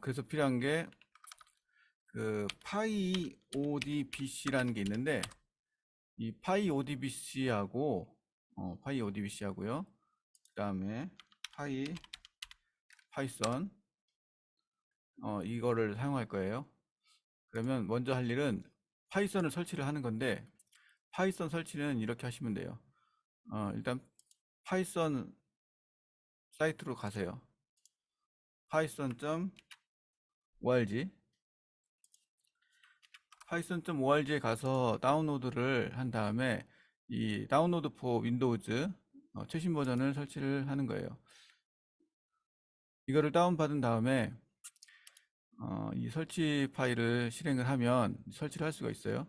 그래서 필요한 게 그 파이 ODBC라는 게 있는데, 이 파이 ODBC하고 파이 ODBC하고요. 그다음에 파이썬 이거를 사용할 거예요. 그러면 먼저 할 일은 파이썬을 설치를 하는 건데, 파이썬 설치는 이렇게 하시면 돼요. 일단 파이썬 사이트로 가세요. python.org python.org에 가서 다운로드를 한 다음에 이 다운로드 포 윈도우즈 최신 버전을 설치를 하는 거예요. 이거를 다운받은 다음에 이 설치 파일을 실행을 하면 설치를 할 수가 있어요.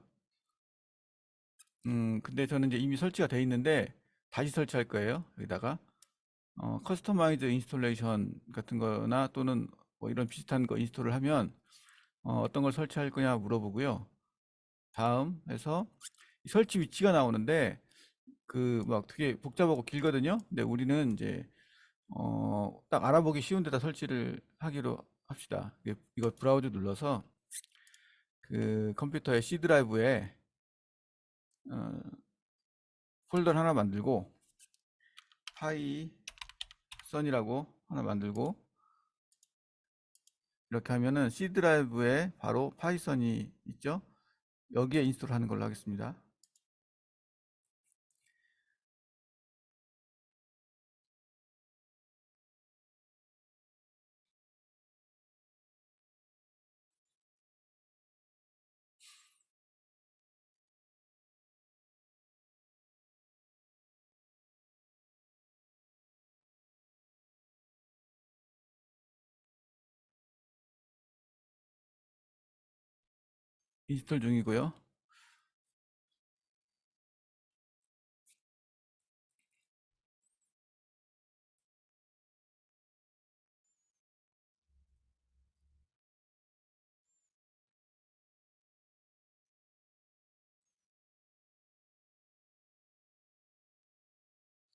근데 저는 이제 이미 설치가 돼 있는데 다시 설치할 거예요. 여기다가 커스터마이즈 인스톨레이션 같은 거나 또는 뭐 이런 비슷한 거 인스톨을 하면 어떤 걸 설치할 거냐 물어보고요. 다음 해서 설치 위치가 나오는데 그 막 되게 복잡하고 길거든요. 근데 우리는 이제 딱 알아보기 쉬운 데다 설치를 하기로 합시다. 이거 브라우저 눌러서 그 컴퓨터의 C 드라이브에 어, 폴더를 하나 만들고 파이썬이라고 하나 만들고 이렇게 하면은 C 드라이브에 바로 파이썬이 있죠. 여기에 인스톨 하는 걸로 하겠습니다. 인스톨 중이고요.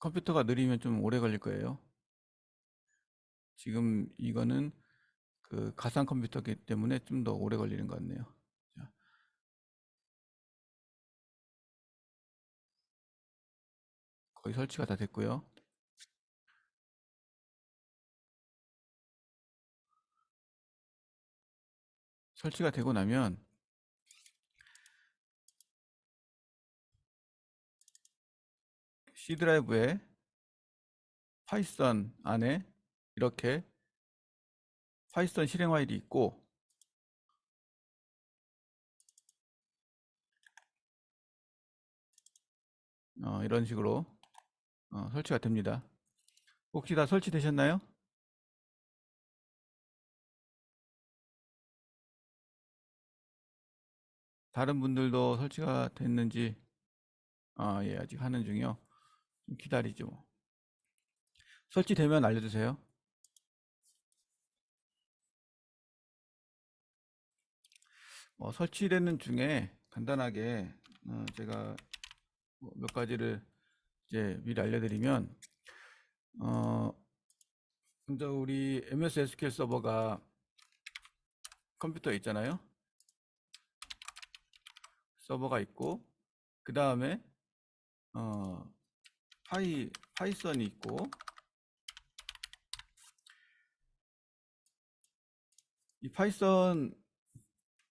컴퓨터가 느리면 좀 오래 걸릴 거예요. 지금 이거는 그 가상 컴퓨터기 때문에 좀 더 오래 걸리는 것 같네요. 자, 거의 설치가 다 됐고요. 설치가 되고 나면 C 드라이브에 파이썬 안에 이렇게 파이썬 실행 파일이 있고 이런 식으로 설치가 됩니다. 혹시 다 설치되셨나요? 다른 분들도 설치가 됐는지 예, 아직 하는 중이요. 좀 기다리죠. 뭐. 설치되면 알려주세요. 설치되는 중에 간단하게 제가 뭐몇 가지를 이제 미리 알려드리면 먼저 우리 MS SQL 서버가 컴퓨터에 있잖아요. 서버가 있고 그 다음에 어, 파이썬이 있고 이 파이썬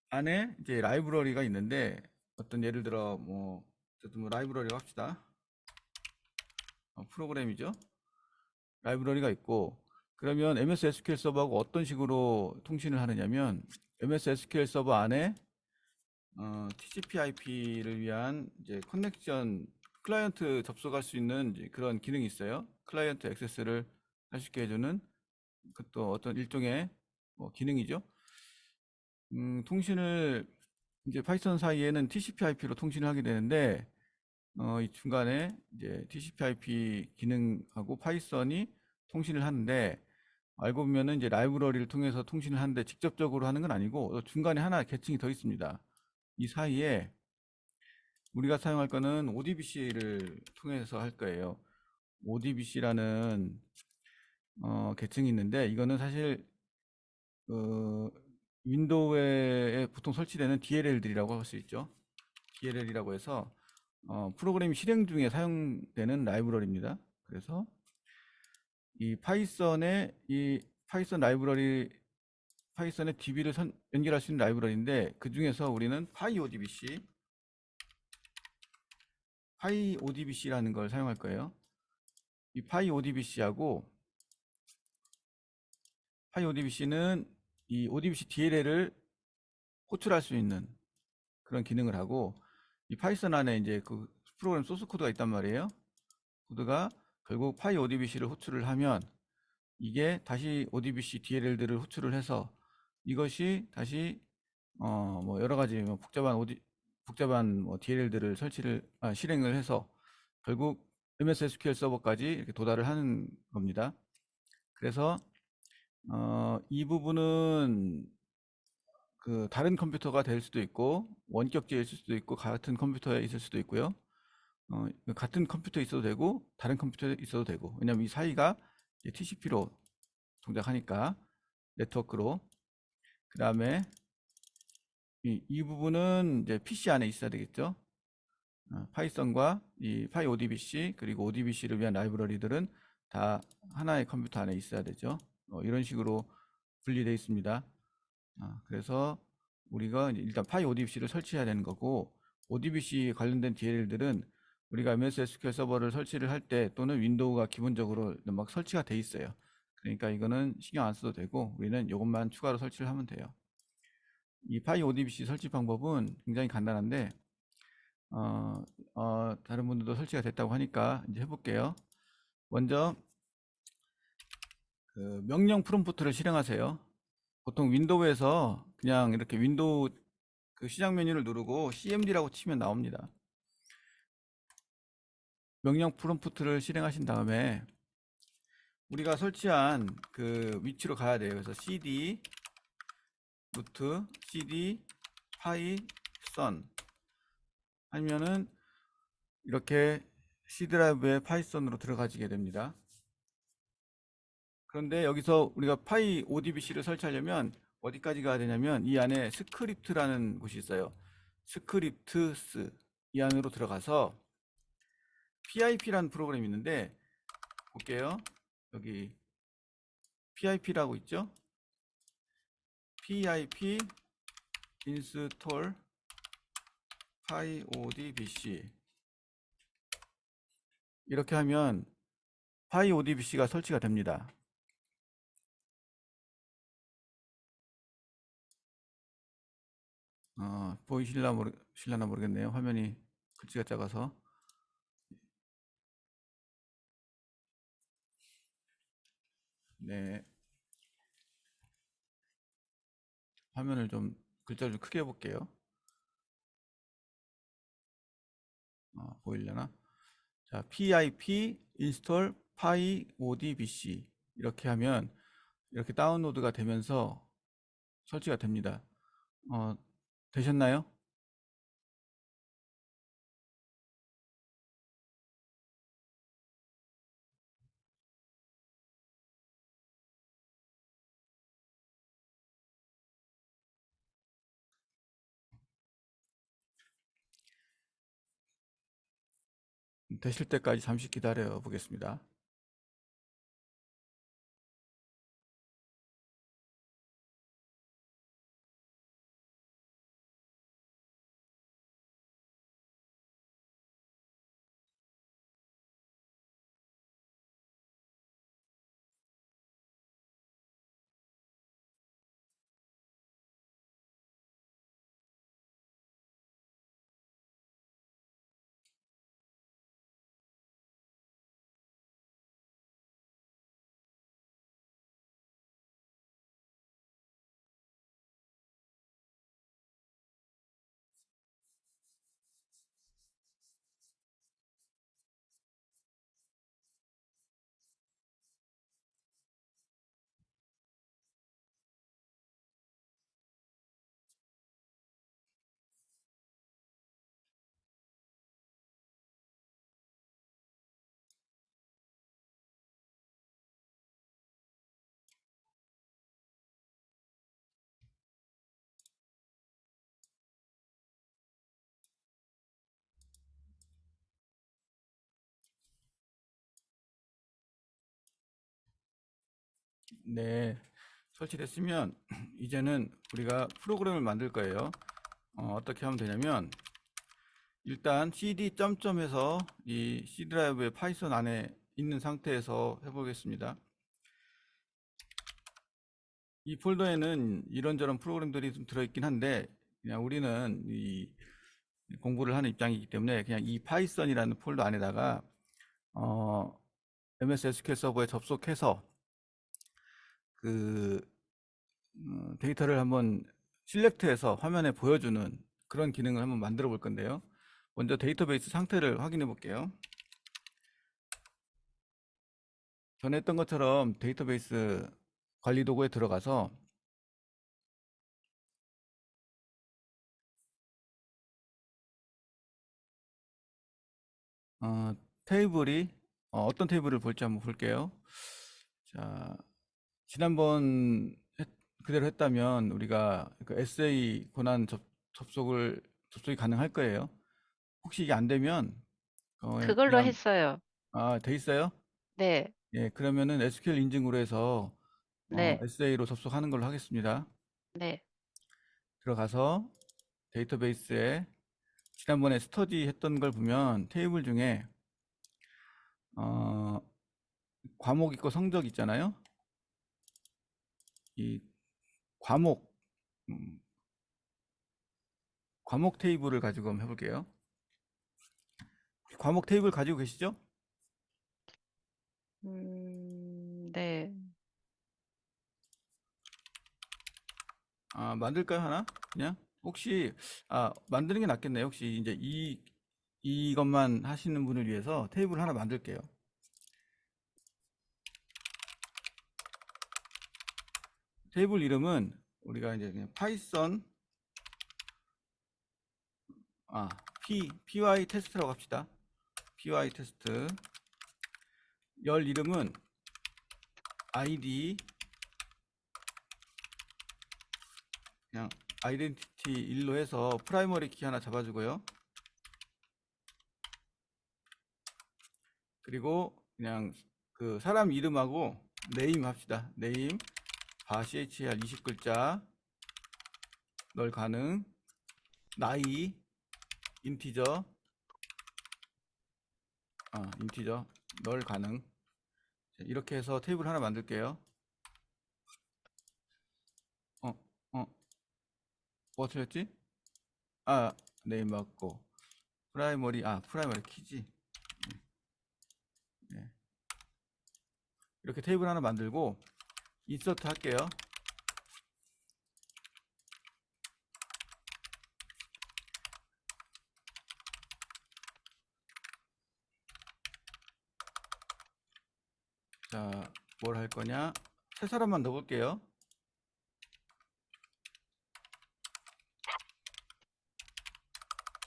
안에 이제 라이브러리가 있는데 어떤 예를 들어 뭐 어쨌든 뭐 라이브러리 합시다. 프로그램이죠. 라이브러리가 있고 그러면 MS SQL 서버하고 어떤 식으로 통신을 하느냐면 MS SQL 서버 안에 TCP/IP를 위한 이제 커넥션 클라이언트 접속할 수 있는 이제 그런 기능이 있어요. 클라이언트 액세스를 할 수 있게 해주는 그것도 어떤 일종의 뭐 기능이죠. 통신을 이제 파이썬 사이에는 TCP/IP로 통신을 하게 되는데 이 중간에 이제 TCP/IP 기능하고 파이썬이 통신을 하는데 알고 보면은 이제 라이브러리를 통해서 통신을 하는데 직접적으로 하는 건 아니고 중간에 하나 계층이 더 있습니다. 이 사이에 우리가 사용할 거는 ODBC를 통해서 할 거예요. ODBC라는 계층이 있는데 이거는 사실 어, 윈도우에 보통 설치되는 DLL들이라고 할 수 있죠. DLL이라고 해서 프로그램 실행 중에 사용되는 라이브러리입니다. 그래서 이 파이썬의 이 파이썬 라이브러리 파이썬의 DB를 연결할 수 있는 라이브러리인데 그 중에서 우리는 PyODBC라는 걸 사용할 거예요. 이 PyODBC는 이 ODBC DLL을 호출할 수 있는 그런 기능을 하고, 이 파이썬 안에 이제 그 프로그램 소스 코드가 있단 말이에요. 코드가 결국 PyODBC를 호출을 하면 이게 다시 ODBC DLL들을 호출을 해서 이것이 다시 뭐 여러 가지 뭐 복잡한 뭐 DLL들을 실행을 해서 결국 MS SQL 서버까지 이렇게 도달을 하는 겁니다. 그래서 이 부분은 그 다른 컴퓨터가 될 수도 있고 원격지에 있을 수도 있고 같은 컴퓨터에 있을 수도 있고요. 같은 컴퓨터에 있어도 되고 다른 컴퓨터에 있어도 되고, 왜냐면 이 사이가 TCP로 동작하니까 네트워크로. 그 다음에 이 부분은 이제 PC 안에 있어야 되겠죠. 파이썬과 이 PyODBC 그리고 ODBC를 위한 라이브러리들은 다 하나의 컴퓨터 안에 있어야 되죠. 이런 식으로 분리되어 있습니다. 그래서 우리가 일단 PyODBC를 설치해야 되는 거고, ODBC 관련된 DLL들은 우리가 MS SQL 서버를 설치를 할 때 또는 윈도우가 기본적으로 막 설치가 돼 있어요. 그러니까 이거는 신경 안 써도 되고 우리는 이것만 추가로 설치를 하면 돼요. 이 PyODBC 설치 방법은 굉장히 간단한데 다른 분들도 설치가 됐다고 하니까 이제 해볼게요. 먼저 그 명령 프롬프트를 실행하세요. 보통 윈도우에서 그냥 이렇게 윈도우 그 시작 메뉴를 누르고 cmd라고 치면 나옵니다. 명령 프롬프트를 실행하신 다음에 우리가 설치한 그 위치로 가야 돼요. 그래서 cd 루트 cd 파이썬 하면은 이렇게 C 드라이브에 파이썬으로 들어가지게 됩니다. 그런데 여기서 우리가 파이 ODBC를 설치하려면 어디까지 가야 되냐면 이 안에 스크립트라는 곳이 있어요. 스크립트스 이 안으로 들어가서 PIP라는 프로그램이 있는데 볼게요. 여기 PIP라고 있죠. PIP install PyODBC 이렇게 하면 PyODBC가 설치가 됩니다. 보이실려나 모르겠네요. 화면이 글씨가 작아서. 네, 화면을 좀 글자를 좀 크게 해볼게요. 보이려나? 자, pip install pyodbc 이렇게 하면 이렇게 다운로드가 되면서 설치가 됩니다. 어, 되셨나요? 되실 때까지 잠시 기다려 보겠습니다. 네, 설치됐으면 이제는 우리가 프로그램을 만들 거예요. 어떻게 하면 되냐면 일단 cd 점점해서 이 C 드라이브의 파이썬 안에 있는 상태에서 해보겠습니다. 이 폴더에는 이런저런 프로그램들이 좀 들어있긴 한데 그냥 우리는 이 공부를 하는 입장이기 때문에 그냥 이 파이썬이라는 폴더 안에다가 MS SQL 서버에 접속해서 그 데이터를 한번 실렉트해서 화면에 보여주는 그런 기능을 한번 만들어 볼 건데요. 먼저 데이터베이스 상태를 확인해 볼게요. 전에 했던 것처럼 데이터베이스 관리 도구에 들어가서 테이블이 어떤 테이블을 볼지 한번 볼게요. 자, 지난번 그대로 했다면 우리가 그 SA 권한 접속이 가능할 거예요. 혹시 이게 안 되면 그걸로 그냥 했어요. 돼 있어요? 네, 예, 그러면은 SQL 인증으로 해서 네, SA로 접속하는 걸로 하겠습니다. 네. 들어가서 데이터베이스에 지난번에 스터디 했던 걸 보면 테이블 중에 어, 과목 있고 성적 있잖아요. 이 과목 음, 과목 테이블을 가지고 한번 해볼게요. 과목 테이블 가지고 계시죠? 네. 만들까요, 하나? 그냥? 혹시, 만드는 게 낫겠네요. 혹시 이제 이것만 하시는 분을 위해서 테이블 하나 만들게요. 테이블 이름은 우리가 이제 그냥 파이썬, 아, py 테스트라고 합시다. py 테스트. 열 이름은 id, 그냥 아이덴티티 1로 해서 프라이머리 키 하나 잡아주고요. 그리고 그냥 그 사람 이름하고 네임 합시다. 네임, CHR 20글자, 널 가능, 나이, 인티저, 인티저, 널 가능. 이렇게 해서 테이블 하나 만들게요. 어, 어, 뭐 틀렸지? 아, 네임 맞고. 프라이머리 키지. 네. 이렇게 테이블 하나 만들고, 인서트 할게요. 자, 뭘 할 거냐? 세 사람만 넣어볼게요.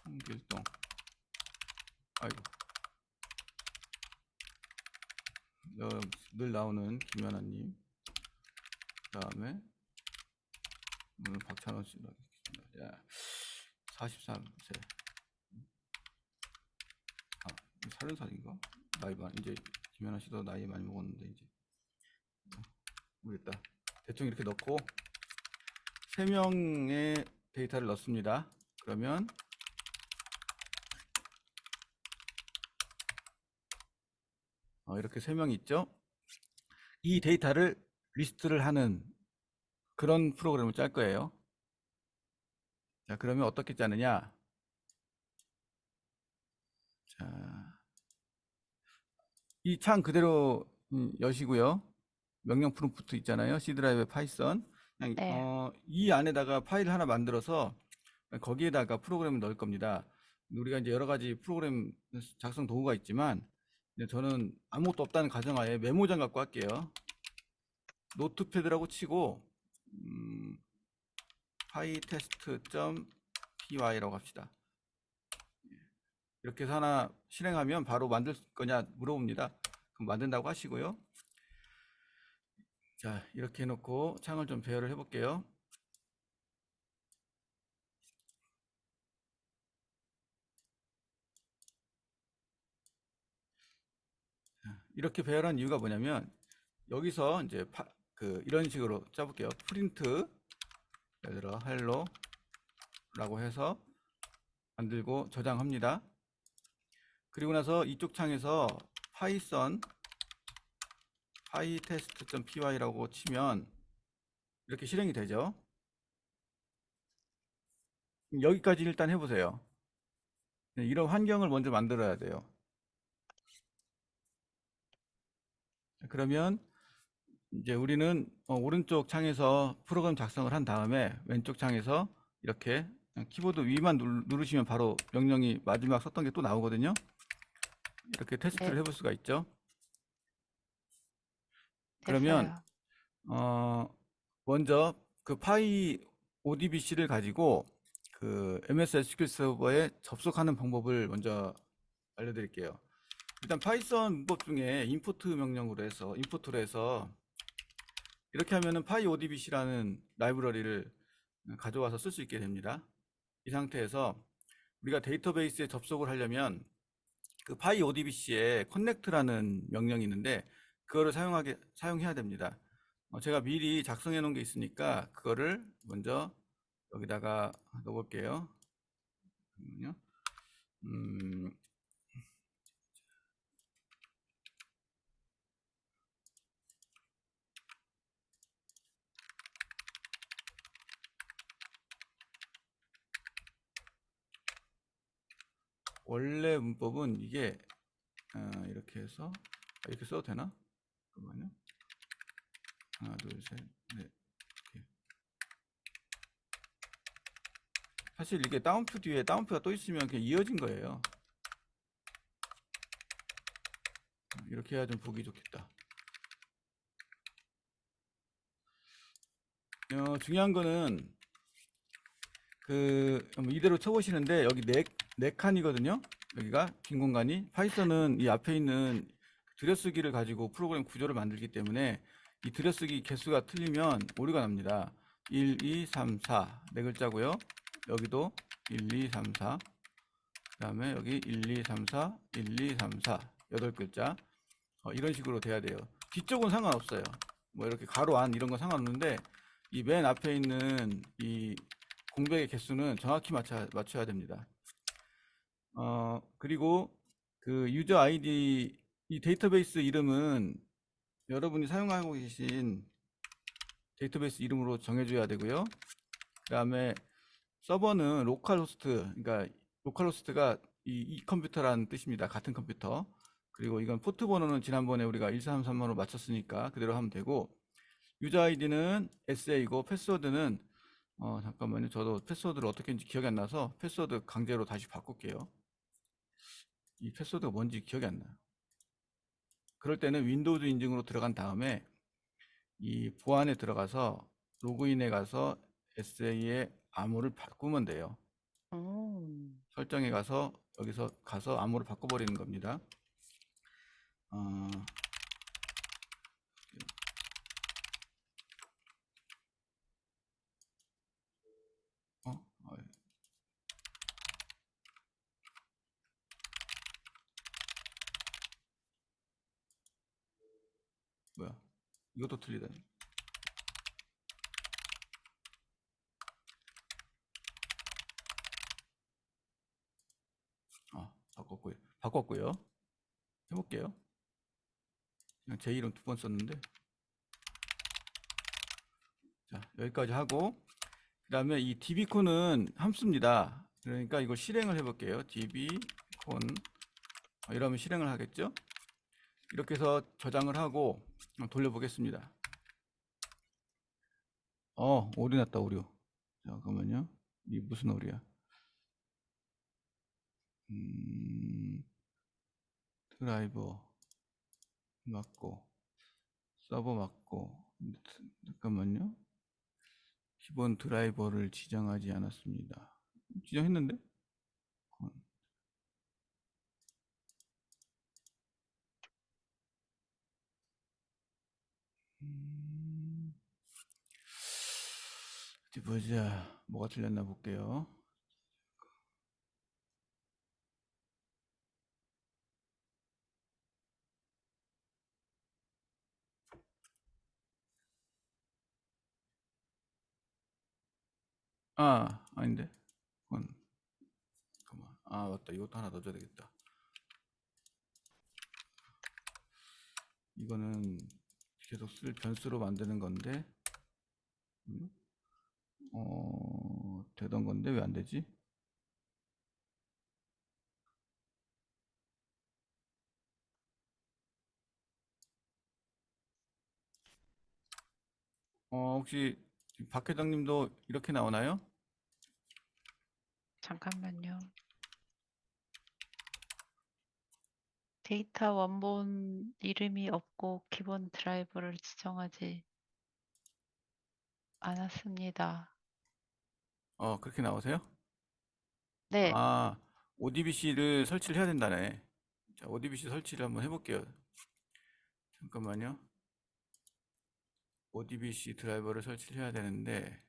홍길동. 아이고, 늘 나오는 김연아님. 그 다음에, 오늘 박찬원 씨 넣겠습니다. 43세. 30살인가? 나이 많, 이제, 김연아 씨도 나이 많이 먹었는데, 이제. 모르겠다. 대충 이렇게 넣고, 3명의 데이터를 넣습니다. 그러면, 이렇게 3명이 있죠? 이 데이터를 리스트를 하는 그런 프로그램을 짤 거예요. 자, 그러면 어떻게 짜느냐? 자, 이 창 그대로 여시고요. 명령 프롬프트 있잖아요. C 드라이브 파이썬. 그냥 네. 이 안에다가 파일 하나 만들어서 거기에다가 프로그램을 넣을 겁니다. 우리가 이제 여러 가지 프로그램 작성 도구가 있지만 이제 저는 아무것도 없다는 가정하에 메모장 갖고 할게요. 노트패드라고 치고 pytest.py라고 합시다. 이렇게 해서 하나 실행하면 바로 만들 거냐 물어봅니다. 그럼 만든다고 하시고요. 자, 이렇게 해놓고 창을 좀 배열을 해볼게요. 이렇게 배열한 이유가 뭐냐면 여기서 이제 이런 식으로 짜볼게요. 프린트 예를 들어 hello라고 해서 만들고 저장합니다. 그리고 나서 이쪽 창에서 python pytest.py라고 치면 이렇게 실행이 되죠. 여기까지 일단 해보세요. 네, 이런 환경을 먼저 만들어야 돼요. 그러면 이제 우리는 오른쪽 창에서 프로그램 작성을 한 다음에 왼쪽 창에서 이렇게 키보드 위만 누르시면 바로 명령이 마지막 썼던 게 또 나오거든요. 이렇게 테스트를 네, 해볼 수가 있죠. 그러면 됐어요. 먼저 그 파이 ODBC를 가지고 그 MS SQL 서버에 접속하는 방법을 먼저 알려드릴게요. 일단 파이썬 문법 중에 임포트 명령으로 해서 임포트로 해서 이렇게 하면은 pyodbc라는 라이브러리를 가져와서 쓸 수 있게 됩니다. 이 상태에서 우리가 데이터베이스에 접속을 하려면 그 pyodbc에 connect라는 명령이 있는데 그거를 사용해야 됩니다. 제가 미리 작성해 놓은 게 있으니까 그거를 먼저 여기다가 넣어볼게요. 잠깐만요. 음, 원래 문법은 이게 이렇게 해서 이렇게 써도 되나? 잠깐만요. 하나, 둘, 셋, 넷. 이렇게. 사실 이게 다운표 뒤에 다운표가 또 있으면 그냥 이어진 거예요. 이렇게 해야 좀 보기 좋겠다. 중요한 거는 이대로 쳐보시는데 여기 네 칸이거든요. 여기가 빈 공간이. 파이썬은 이 앞에 있는 들여쓰기를 가지고 프로그램 구조를 만들기 때문에 이 들여쓰기 개수가 틀리면 오류가 납니다. 1, 2, 3, 4 네 글자고요. 여기도 1, 2, 3, 4 그다음에 여기 1, 2, 3, 4 1, 2, 3, 4 8글자 이런 식으로 돼야 돼요. 뒤쪽은 상관없어요. 뭐 이렇게 가로 안 이런 건 상관없는데 이 맨 앞에 있는 이 공백의 개수는 정확히 맞춰야 됩니다. 그리고 그 유저 아이디 이 데이터베이스 이름은 여러분이 사용하고 계신 데이터베이스 이름으로 정해줘야 되고요. 그 다음에 서버는 로컬 호스트, 그러니까 로컬 호스트가 이 컴퓨터라는 뜻입니다. 같은 컴퓨터. 그리고 이건 포트 번호는 지난번에 우리가 1333으로 맞췄으니까 그대로 하면 되고 유저 아이디는 SA고 패스워드는 잠깐만요. 저도 패스워드를 어떻게 했는지 기억이 안 나서 패스워드 강제로 다시 바꿀게요. 이 패스워드가 뭔지 기억이 안 나요. 그럴 때는 윈도우즈 인증으로 들어간 다음에 이 보안에 들어가서 로그인에 가서 SA의 암호를 바꾸면 돼요. 설정에 가서 여기서 가서 암호를 바꿔버리는 겁니다. 어, 어, 어, 뭐야? 이것도 틀리다니. 바꿨고요. 해볼게요. 그냥 제 이름 두 번 썼는데. 자, 여기까지 하고 그 다음에 이 db콘은 함수입니다. 그러니까 이걸 실행을 해볼게요. db콘 이러면 실행을 하겠죠. 이렇게 해서 저장을 하고 돌려보겠습니다. 오류 났다, 오류. 잠깐만요. 이 무슨 오류야? 드라이버 맞고 서버 맞고 잠깐만요. 기본 드라이버를 지정하지 않았습니다. 지정했는데? 어디 보자. 뭐가 틀렸나 볼게요. 아닌데. 그건 잠깐만. 맞다. 이것도 하나 넣어줘야 되겠다. 이거는 계속 쓸 변수로 만드는 건데, 음? 되던 건데 왜 안 되지? 혹시 박 회장님도 이렇게 나오나요? 잠깐만요. 데이터 원본 이름이 없고 기본 드라이버를 지정하지 않았습니다. 그렇게 나오세요? 네, 아, ODBC를 설치를 해야 된다네. 자, ODBC 설치를 한번 해볼게요. 잠깐만요. ODBC 드라이버를 설치를 해야 되는데,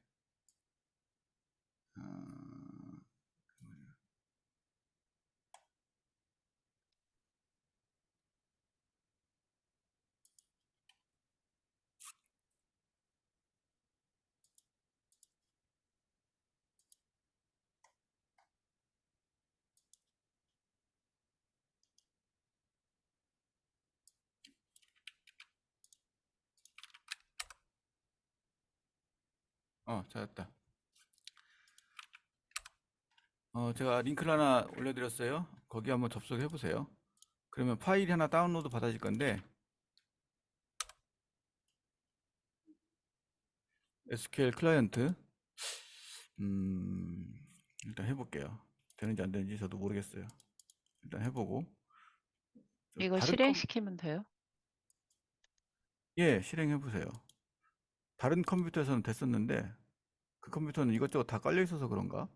어, 찾았다. 제가 링크를 하나 올려드렸어요. 거기 한번 접속해 보세요. 그러면 파일이 하나 다운로드 받아질 건데, SQL 클라이언트, 일단 해볼게요. 되는지 안 되는지 저도 모르겠어요. 일단 해보고, 이거 다른 컴, 실행시키면 돼요? 예, 실행해 보세요. 다른 컴퓨터에서는 됐었는데, 그 컴퓨터는 이것저것 다 깔려 있어서 그런가?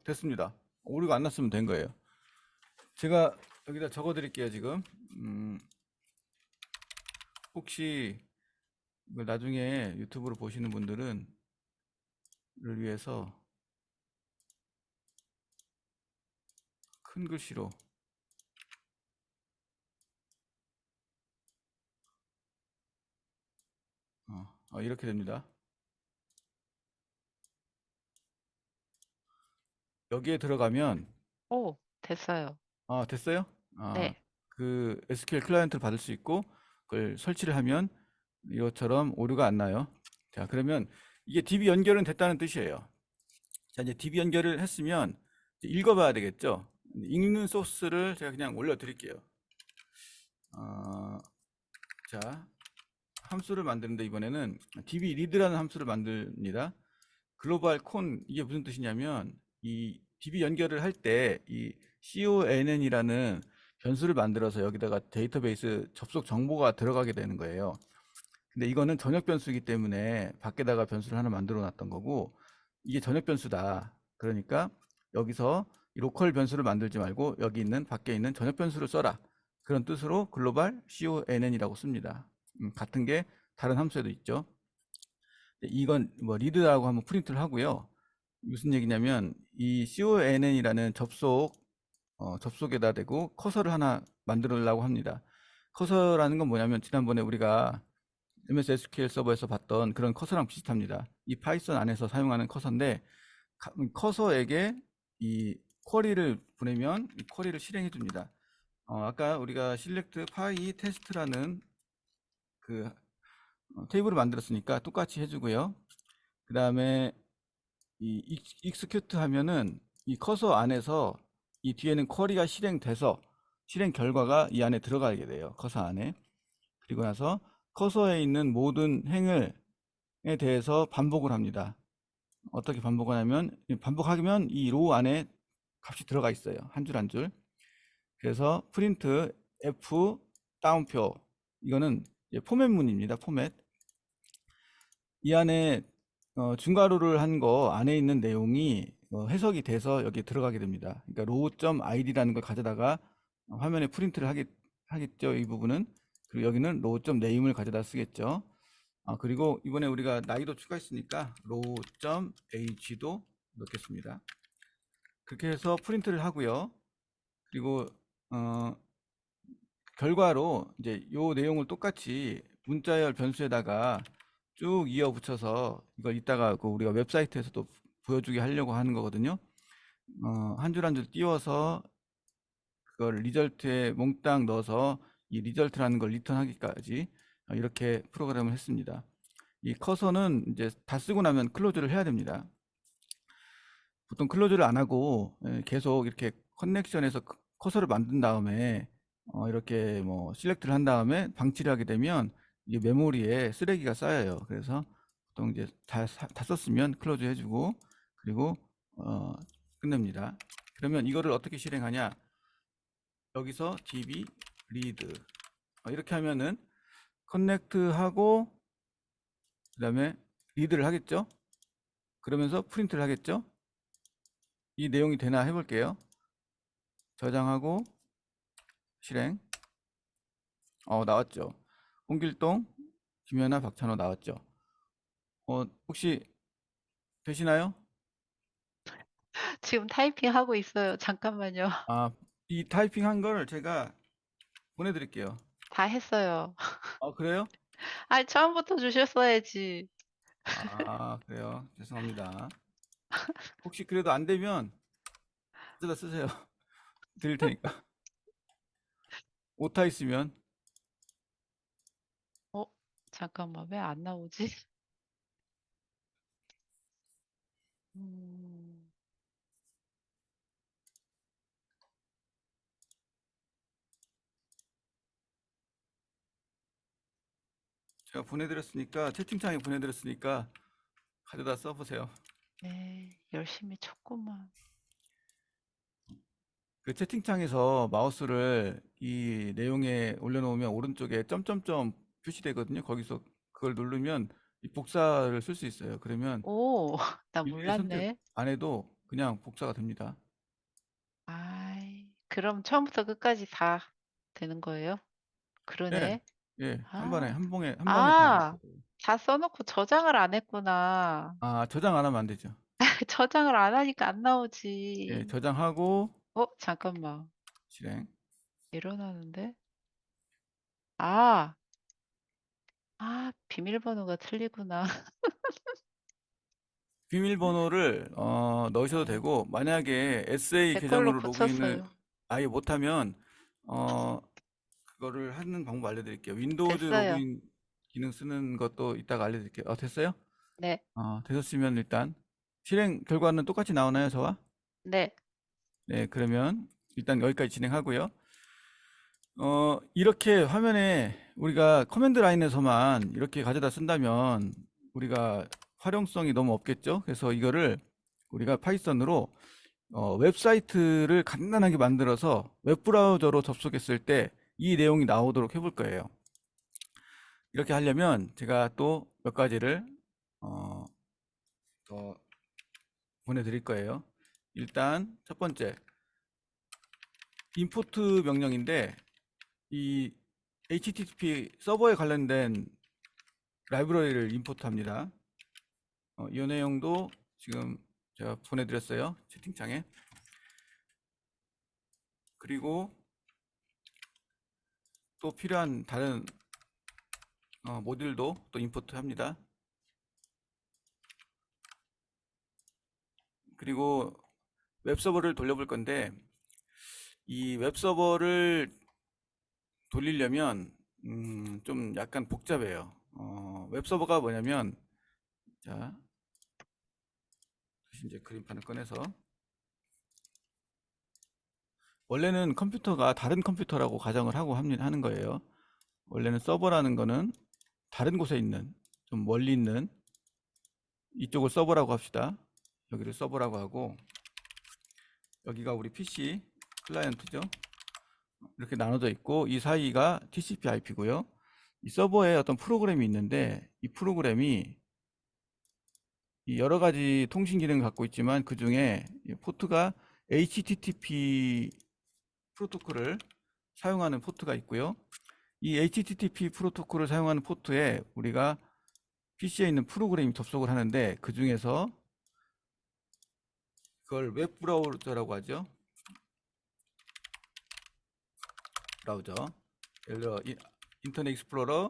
됐습니다. 오류가 안 났으면 된 거예요. 제가 여기다 적어 드릴게요, 지금. 혹시 이걸 나중에 유튜브로 보시는 분들은 를 위해서 큰 글씨로 이렇게 됩니다. 여기에 들어가면 오, 됐어요. 됐어요? 네, 그 SQL 클라이언트를 받을 수 있고 그걸 설치를 하면 이것처럼 오류가 안 나요. 자, 그러면 이게 DB 연결은 됐다는 뜻이에요. 자, 이제 DB 연결을 했으면 이제 읽어봐야 되겠죠. 읽는 소스를 제가 그냥 올려드릴게요. 어, 자, 함수를 만드는데 이번에는 DB 리드라는 함수를 만듭니다. 글로벌 콘 이게 무슨 뜻이냐면 이 DB 연결을 할 때 이 CONN이라는 변수를 만들어서 여기다가 데이터베이스 접속 정보가 들어가게 되는 거예요. 근데 이거는 전역 변수이기 때문에 밖에다가 변수를 하나 만들어 놨던 거고 이게 전역 변수다. 그러니까 여기서 이 로컬 변수를 만들지 말고 여기 있는 밖에 있는 전역 변수를 써라. 그런 뜻으로 글로벌 CONN이라고 씁니다. 같은 게 다른 함수에도 있죠. 이건 뭐 리드라고 한번 프린트를 하고요. 무슨 얘기냐면 이 CONN이라는 접속에다 대고 커서를 하나 만들려고 합니다. 커서라는 건 뭐냐면 지난번에 우리가 MS SQL 서버에서 봤던 그런 커서랑 비슷합니다. 이 파이썬 안에서 사용하는 커서인데 커서에게 이 쿼리를 보내면 이 쿼리를 실행해 줍니다. 아까 우리가 select py test라는 그 테이블을 만들었으니까 똑같이 해주고요. 그 다음에 이 execute 하면은 이 커서 안에서 이 뒤에는 쿼리가 실행돼서 실행 결과가 이 안에 들어가게 돼요. 커서 안에. 그리고 나서 커서에 있는 모든 행을에 대해서 반복을 합니다. 어떻게 반복을 하냐면 반복하면 이 로우 안에 값이 들어가 있어요. 한 줄 한 줄. 그래서 프린트 f 다운표 이거는 포맷문입니다. 포맷. 이 안에 중괄호를 한 거 안에 있는 내용이 해석이 돼서 여기에 들어가게 됩니다. 그러니까 row.id라는 걸 가져다가 화면에 프린트를 하겠죠. 이 부분은. 그리고 여기는 row.name을 가져다 쓰겠죠. 그리고 이번에 우리가 나이도 추가했으니까 row.age도 넣겠습니다. 그렇게 해서 프린트를 하고요. 그리고 결과로 이제 요 내용을 똑같이 문자열 변수에다가 쭉 이어 붙여서 이걸 이따가 그 우리가 웹사이트에서도 보여주게 하려고 하는 거거든요. 한 줄 한 줄 띄워서 그걸 리절트에 몽땅 넣어서 이 리절트라는 걸 리턴하기까지 이렇게 프로그램을 했습니다. 이 커서는 이제 다 쓰고 나면 클로즈를 해야 됩니다. 보통 클로즈를 안 하고 계속 이렇게 커넥션에서 커서를 만든 다음에 이렇게 뭐 실렉트를 한 다음에 방치를 하게 되면 이게 메모리에 쓰레기가 쌓여요. 그래서 보통 이제 다 썼으면 클로즈 해주고 그리고 끝냅니다. 그러면 이거를 어떻게 실행하냐? 여기서 db read 이렇게 하면은 커넥트하고 그다음에 리드를 하겠죠. 그러면서 프린트를 하겠죠. 이 내용이 되나 해볼게요. 저장하고 실행. 나왔죠. 홍길동, 김연아, 박찬호 나왔죠. 혹시 되시나요? 지금 타이핑하고 있어요. 잠깐만요. 이 타이핑 한 걸 제가 보내드릴게요. 다 했어요. 그래요? 아, 처음부터 주셨어야지. 그래요. 죄송합니다. 혹시 그래도 안 되면 쓰다 쓰세요. 드릴 테니까. 오타 있으면. 어, 잠깐만, 왜 안 나오지? 음, 제가 보내드렸으니까, 채팅창에 보내드렸으니까 가져다 써보세요. 네, 열심히 쳤구만. 그 채팅창에서 마우스를 이 내용에 올려놓으면 오른쪽에 점점점 표시되거든요. 거기서 그걸 누르면 이 복사를 쓸 수 있어요. 그러면 오, 나 일일이 선택 몰랐네. 안 해도 그냥 복사가 됩니다. 아이, 그럼 처음부터 끝까지 다 되는 거예요? 예, 그러네. 예, 한 번에, 아, 한 방에 다 아, 복사돼요. 다 써놓고 저장을 안 했구나. 저장 안 하면 안 되죠. 저장을 안 하니까 안 예, 나오지. 저장하고 잠깐만. 실행. 일어나는데? 아, 비밀번호가 틀리구나. 비밀번호를 넣으셔도 어, 되고 만약에 SA 제 걸로 계정으로 로그인을 고쳤어요. 아예 못하면 어, 그거를 하는 방법 알려드릴게요. 윈도우즈 됐어요. 로그인 기능 쓰는 것도 이따가 알려드릴게요. 됐어요? 네, 되셨으면 일단 실행 결과는 똑같이 나오나요, 저와? 네. 네, 그러면 일단 여기까지 진행하고요. 이렇게 화면에 우리가 커맨드 라인에서만 이렇게 가져다 쓴다면 우리가 활용성이 너무 없겠죠? 그래서 이거를 우리가 파이썬으로 웹사이트를 간단하게 만들어서 웹브라우저로 접속했을 때 이 내용이 나오도록 해볼 거예요. 이렇게 하려면 제가 또 몇 가지를 어, 더 보내드릴 거예요. 일단 첫 번째 임포트 명령인데 이 HTTP 서버에 관련된 라이브러리를 임포트합니다. 이 내용도 지금 제가 보내드렸어요. 채팅창에. 그리고 또 필요한 다른 모듈도 또 임포트합니다. 그리고 웹서버를 돌려볼 건데 이 웹서버를 돌리려면 좀 약간 복잡해요. 웹서버가 뭐냐면 자 다시 이제 그림판을 꺼내서 원래는 컴퓨터가 다른 컴퓨터라고 가정을 하고 하는 거예요. 원래는 서버라는 거는 다른 곳에 있는 좀 멀리 있는 이쪽을 서버라고 합시다. 여기를 서버라고 하고 여기가 우리 PC 클라이언트죠. 이렇게 나눠져 있고 이 사이가 TCP IP고요. 이 서버에 어떤 프로그램이 있는데 이 프로그램이 이 여러 가지 통신 기능을 갖고 있지만 그 중에 포트가 HTTP 프로토콜을 사용하는 포트가 있고요. 이 HTTP 프로토콜을 사용하는 포트에 우리가 PC에 있는 프로그램이 접속을 하는데 그 중에서 그걸 웹 브라우저라고 하죠. 브라우저. 예를 들어 인터넷 익스플로러,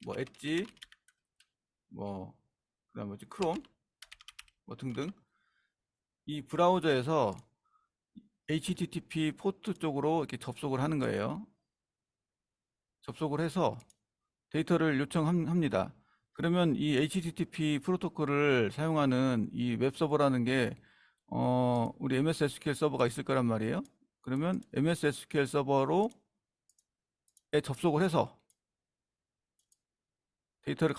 뭐 엣지, 뭐 그다음 뭐지 크롬 뭐 등등 이 브라우저에서 HTTP 포트 쪽으로 이렇게 접속을 하는 거예요. 접속을 해서 데이터를 요청합니다. 그러면 이 HTTP 프로토콜을 사용하는 이 웹서버라는 게 우리 MS SQL 서버가 있을 거란 말이에요. 그러면 MS SQL 서버로에 접속을 해서 데이터를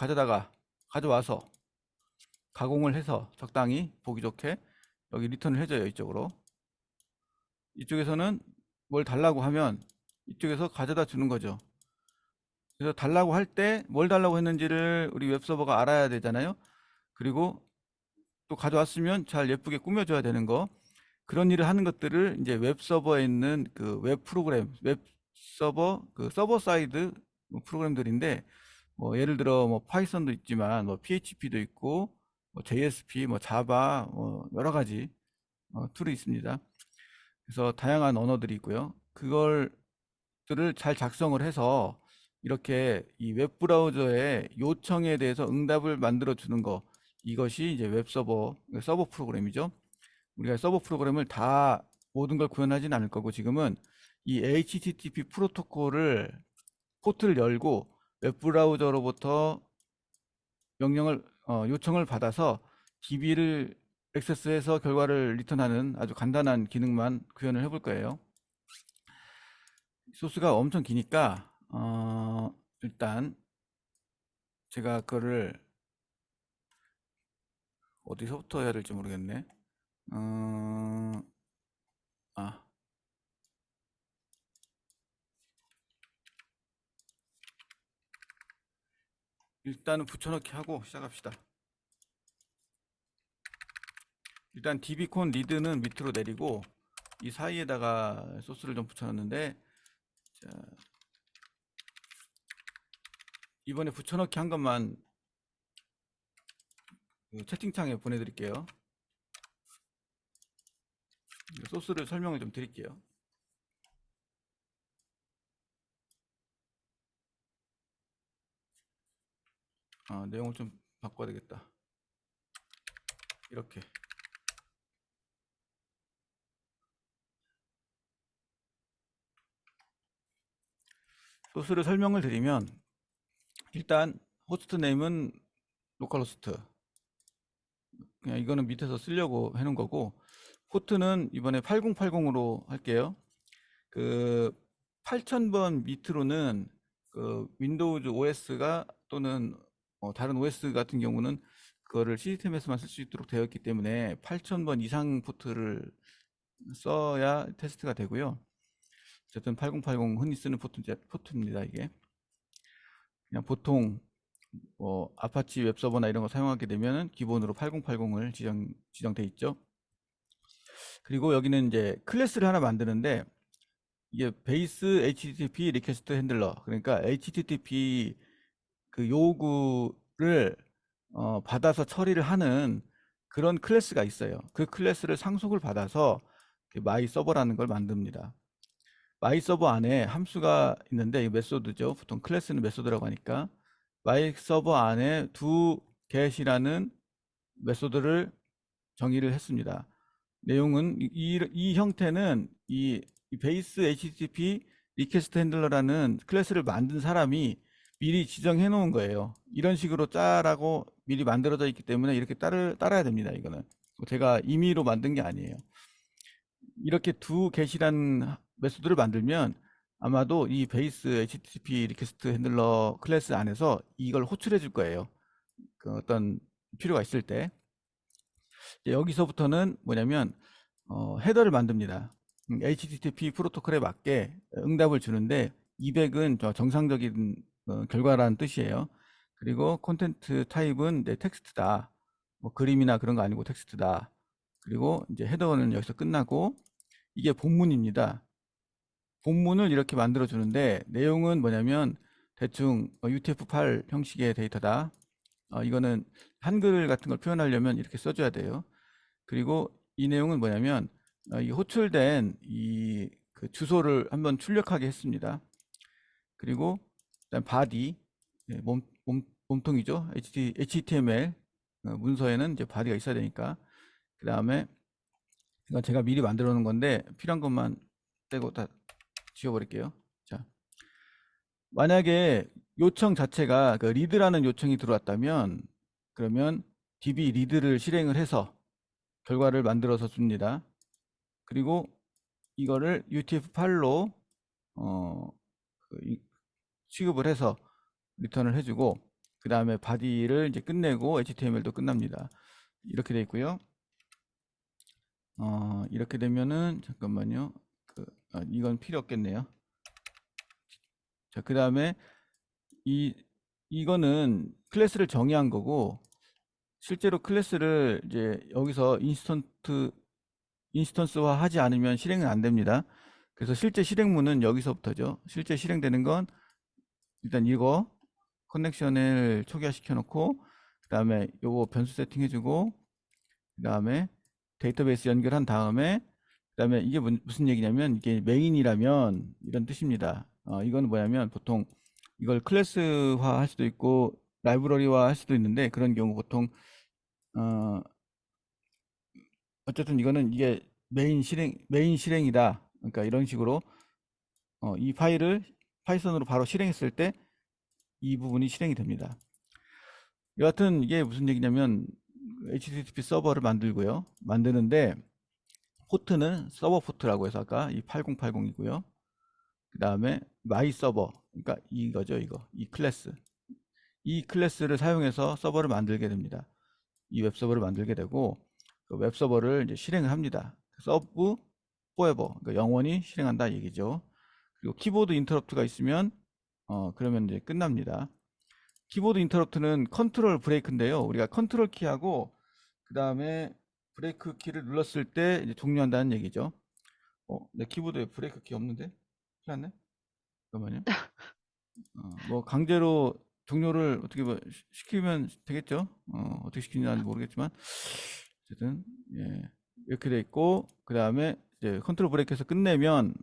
가져와서 가공을 해서 적당히 보기 좋게 여기 리턴을 해줘요. 이쪽으로. 이쪽에서는 뭘 달라고 하면 이쪽에서 가져다 주는 거죠. 그래서 달라고 할 때 뭘 달라고 했는지를 우리 웹서버가 알아야 되잖아요. 그리고 또 가져왔으면 잘 예쁘게 꾸며줘야 되는 거. 그런 일을 하는 것들을 이제 웹서버에 있는 그 웹 프로그램, 웹서버, 그 서버 사이드 프로그램들인데, 뭐 예를 들어 뭐 파이썬도 있지만 뭐 PHP도 있고 뭐 JSP, 뭐 자바, 뭐 여러 가지 툴이 있습니다. 그래서 다양한 언어들이 있고요. 그걸들을 잘 작성을 해서 이렇게 이 웹브라우저의 요청에 대해서 응답을 만들어 주는 거, 이것이 이제 웹서버, 서버 프로그램이죠. 우리가 서버 프로그램을 다 모든 걸 구현하진 않을 거고, 지금은 이 HTTP 프로토콜을 포트를 열고 웹브라우저로부터 명령을 요청을 받아서 DB를 액세스해서 결과를 리턴하는 아주 간단한 기능만 구현을 해볼 거예요. 소스가 엄청 기니까 일단 제가 그거를 어디서부터 해야 될지 모르겠네. 어, 아, 일단은 붙여넣기 하고 시작합시다. 일단 dbcon 리드는 밑으로 내리고 이 사이에다가 소스를 좀 붙여놨는데, 자, 이번에 붙여넣기 한 것만 그 채팅창에 보내드릴게요. 소스를 설명을 좀 드릴게요. 내용을 좀 바꿔야 되겠다. 이렇게 소스를 설명을 드리면, 일단 호스트 네임은 로컬호스트, 그냥 이거는 밑에서 쓰려고 해놓은 거고, 포트는 이번에 8080으로 할게요. 그 8000번 밑으로는 그 윈도우즈 OS가 또는 다른 OS 같은 경우는 그거를 시스템에서만 쓸 수 있도록 되어 있기 때문에 8000번 이상 포트를 써야 테스트가 되고요. 어쨌든 8080 흔히 쓰는 포트입니다. 이게 그냥 보통 아파치 웹서버나 이런 거 사용하게 되면 기본으로 8080을 지정돼 있죠. 그리고 여기는 이제 클래스를 하나 만드는데, 이게 베이스 HTTP 리퀘스트 핸들러, 그러니까 HTTP 그 요구를 받아서 처리를 하는 그런 클래스가 있어요. 그 클래스를 상속을 받아서 마이 서버라는 걸 만듭니다. 마이 서버 안에 함수가 있는데, 이 메소드죠. 보통 클래스는 메소드라고 하니까 마이 서버 안에 두 get이라는 메소드를 정의를 했습니다. 내용은 이 형태는 이 베이스 HTTP 리퀘스트 핸들러라는 클래스를 만든 사람이 미리 지정해 놓은 거예요. 이런 식으로 짜라고 미리 만들어져 있기 때문에 이렇게 따라야 됩니다. 이거는 제가 임의로 만든 게 아니에요. 이렇게 두 get이라는 메소드를 만들면 아마도 이 베이스 HTTP 리퀘스트 핸들러 클래스 안에서 이걸 호출해 줄 거예요. 그 어떤 필요가 있을 때. 여기서부터는 뭐냐면 헤더를 만듭니다. HTTP 프로토콜에 맞게 응답을 주는데, 200은 정상적인 결과라는 뜻이에요. 그리고 콘텐트 타입은 이제 텍스트다. 뭐 그림이나 그런 거 아니고 텍스트다. 그리고 이제 헤더는 여기서 끝나고, 이게 본문입니다. 본문을 이렇게 만들어 주는데, 내용은 뭐냐면 대충 UTF-8 형식의 데이터다. 이거는 한글 같은 걸 표현하려면 이렇게 써줘야 돼요. 그리고 이 내용은 뭐냐면 이 호출된 그 주소를 한번 출력하게 했습니다. 그리고 일단 body, 몸통이죠. HTML 문서에는 이제 바디가 있어야 되니까. 그 다음에 이건 제가 미리 만들어 놓은 건데 필요한 것만 떼고 다 지워버릴게요. 자, 만약에 요청 자체가 그 리드라는 요청이 들어왔다면 그러면 db 리드를 실행을 해서 결과를 만들어서 줍니다. 그리고 이거를 UTF-8로 취급을 해서 리턴을 해주고 그 다음에 바디를 이제 끝내고 HTML도 끝납니다. 이렇게 돼 있고요. 이렇게 되면은 잠깐만요. 이건 필요 없겠네요. 자, 그 다음에 이거는 클래스를 정의한 거고 실제로 클래스를 이제 여기서 인스턴스화 하지 않으면 실행은 안 됩니다. 그래서 실제 실행문은 여기서부터죠. 실제 실행되는 건 일단 이거 커넥션을 초기화시켜 놓고 그 다음에 요거 변수 세팅 해주고 그 다음에 데이터베이스 연결한 다음에 그 다음에 이게 무슨 얘기냐면 이게 메인이라면 이런 뜻입니다. 이건 뭐냐면 보통 이걸 클래스화 할 수도 있고 라이브러리화 할 수도 있는데 그런 경우 보통 어쨌든 이거는 이게 메인 실행이다. 그러니까 이런 식으로 이 파일을 파이썬으로 바로 실행했을 때 이 부분이 실행이 됩니다. 여하튼 이게 무슨 얘기냐면 HTTP 서버를 만들고요. 만드는데 포트는 서버 포트라고 해서 아까 이 8080이고요. 그 다음에 마이 서버, 그러니까 이거죠, 이 클래스. 이 클래스를 사용해서 서버를 만들게 됩니다. 이 웹 서버를 만들게 되고 그 웹 서버를 이제 실행을 합니다. 서브 포에버, 그러니까 영원히 실행한다 얘기죠. 그리고 키보드 인터럽트가 있으면 그러면 이제 끝납니다. 키보드 인터럽트는 컨트롤 브레이크인데요. 우리가 컨트롤 키하고 그 다음에 브레이크 키를 눌렀을 때 이제 종료한다는 얘기죠. 내 키보드에 브레이크 키 없는데? 큰일 났네? 잠깐만요. 뭐 강제로 종료를 어떻게 뭐 시키면 되겠죠? 어떻게 시키는지 모르겠지만 어쨌든 예, 이렇게 돼 있고 그 다음에 이제 컨트롤 브레이크에서 끝내면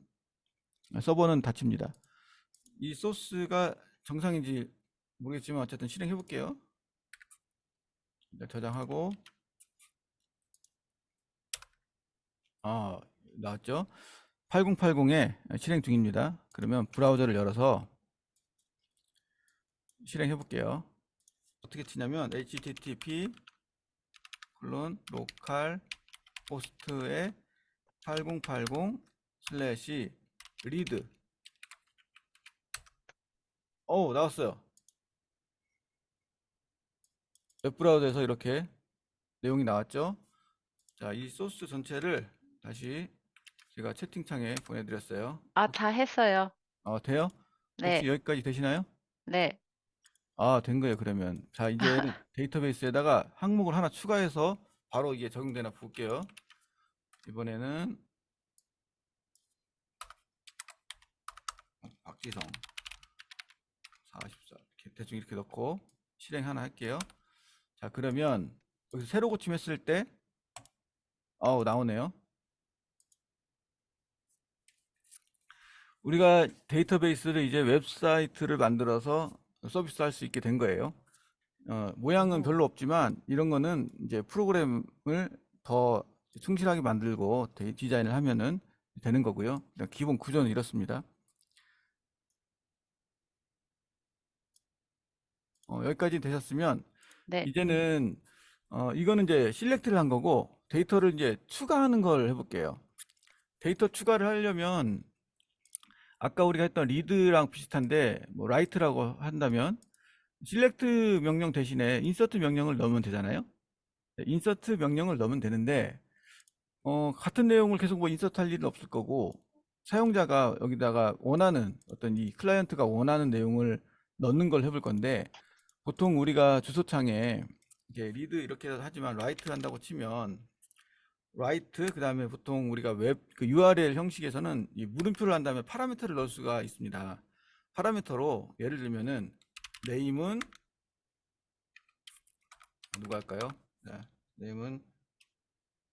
서버는 닫힙니다. 이 소스가 정상인지 모르겠지만 어쨌든 실행해 볼게요. 저장하고 나왔죠? 8080에 실행 중입니다. 그러면 브라우저를 열어서 실행해 볼게요. 어떻게 치냐면 http 로컬 호스트에 8080 슬래시 리드 나왔어요. 웹브라우저에서 이렇게 내용이 나왔죠. 자, 이 소스 전체를 다시 제가 채팅창에 보내드렸어요. 다 했어요. 돼요? 혹시 네, 여기까지 되시나요? 네. 된 거예요, 그러면. 자, 이제 데이터베이스에다가 항목을 하나 추가해서 바로 이게 적용되나 볼게요. 이번에는 박지성 44 대충 이렇게 넣고 실행 하나 할게요. 자, 그러면 여기서 새로 고침했을 때 나오네요. 우리가 데이터베이스를 이제 웹사이트를 만들어서 서비스할 수 있게 된 거예요. 모양은 별로 없지만 이런 거는 이제 프로그램을 더 충실하게 만들고 디자인을 하면은 되는 거고요. 기본 구조는 이렇습니다. 여기까지 되셨으면 네. 이제는 이거는 이제 실렉트를 한 거고 데이터를 이제 추가하는 걸 해볼게요. 데이터 추가를 하려면 아까 우리가 했던 리드랑 비슷한데 뭐 라이트라고 한다면 실렉트 명령 대신에 인서트 명령을 넣으면 되잖아요. 인서트 명령을 넣으면 되는데 같은 내용을 계속 뭐 인서트 할 일은 없을 거고 사용자가 여기다가 원하는 어떤 이 클라이언트가 원하는 내용을 넣는 걸 해볼 건데 보통 우리가 주소창에 이게 리드 이렇게 하지만 라이트 한다고 치면 라이트 그 다음에 보통 우리가 웹 그 URL 형식에서는 이 물음표를 한 다음에 파라미터를 넣을 수가 있습니다. 파라미터로 예를 들면은 네임은 누가 할까요? 자, 네임은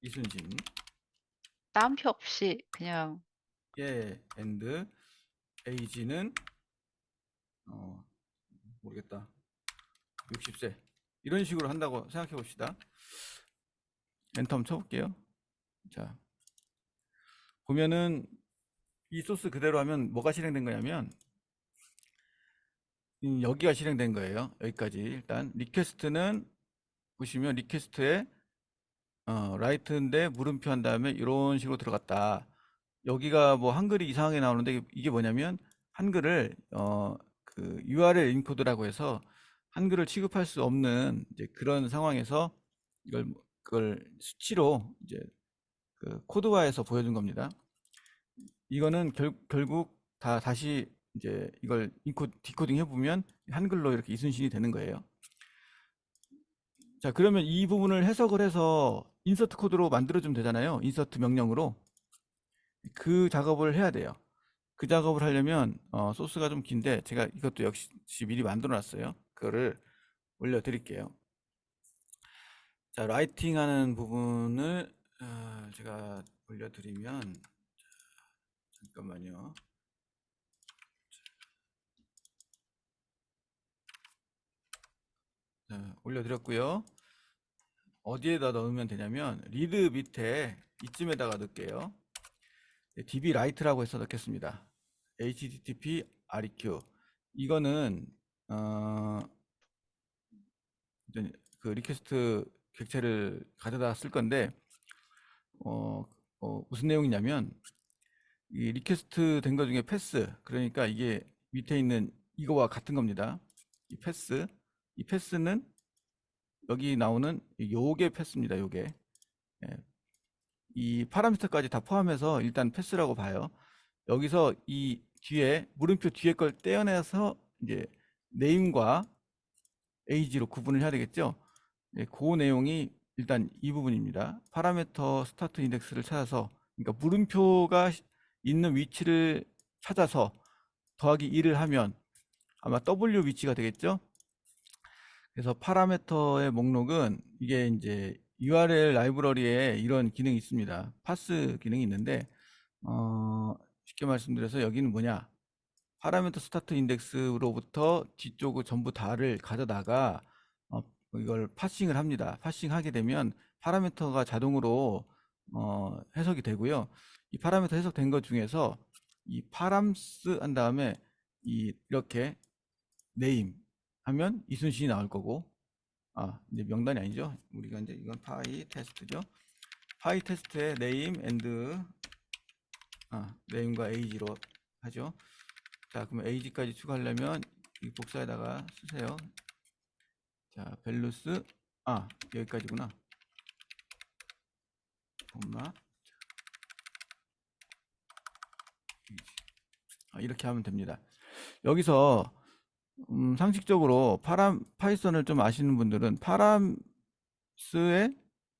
이순신 따옴표 없이 그냥 and age는 모르겠다. 60세 이런 식으로 한다고 생각해 봅시다. 엔터 한번 쳐볼게요. 자, 보면은 이 소스 그대로 하면 뭐가 실행된 거냐면 여기가 실행된 거예요. 여기까지. 일단 리퀘스트는 보시면 리퀘스트에 라이트인데 물음표 한 다음에 이런 식으로 들어갔다. 여기가 뭐 한글이 이상하게 나오는데 이게 뭐냐면 한글을 그 URL 인코드라고 해서 한글을 취급할 수 없는 이제 그런 상황에서 그걸 수치로 이제 그 코드화해서 보여준 겁니다. 이거는 결국 다시 이제 이걸 디코딩 해보면 한글로 이렇게 이순신이 되는 거예요. 자, 그러면 이 부분을 해석을 해서 인서트 코드로 만들어주면 되잖아요. 인서트 명령으로. 그 작업을 해야 돼요. 그 작업을 하려면 소스가 좀 긴데 제가 이것도 역시 미리 만들어 놨어요. 그거를 올려드릴게요. 자, 라이팅 하는 부분을 제가 올려드리면 잠깐만요. 자, 올려드렸고요. 어디에다 넣으면 되냐면 리드 밑에 이쯤에다가 넣을게요. db write라고 해서 넣겠습니다. http req 이거는 그 리퀘스트 객체를 가져다 쓸 건데 무슨 내용이냐면 이 리퀘스트 된 거 중에 패스, 그러니까 이게 밑에 있는 이거와 같은 겁니다. 이 패스는 여기 나오는 요게 패스입니다. 요게 이 파라미터까지 다 포함해서 일단 패스라고 봐요. 여기서 이 뒤에 물음표 뒤에 걸 떼어내서 이제 네임과 에이지로 구분을 해야 되겠죠. 그 내용이 일단 이 부분입니다. 파라미터 스타트 인덱스를 찾아서, 그러니까 물음표가 있는 위치를 찾아서 더하기 1을 하면 아마 W 위치가 되겠죠. 그래서 파라미터의 목록은 이게 이제 URL 라이브러리에 이런 기능이 있습니다. 파스 기능이 있는데 쉽게 말씀드려서 여기는 뭐냐, 파라미터 스타트 인덱스로부터 뒤쪽을 전부 다를 가져다가 이걸 파싱을 합니다. 파싱하게 되면 파라미터가 자동으로 해석이 되고요. 이 파라미터 해석된 것 중에서 이 파람스 한 다음에 이렇게 네임 하면 이순신이 나올 거고, 이제 명단이 아니죠. 우리가 이제 이건 파이 테스트죠. 파이 테스트에 네임 앤드 네임과 에이지로 하죠. 자, 그러면 에이지까지 추가하려면 이 복사에다가 쓰세요. 자, 밸류스 여기까지구나. 콤마 이렇게 하면 됩니다. 여기서 상식적으로 파이썬을 좀 아시는 분들은 파람스의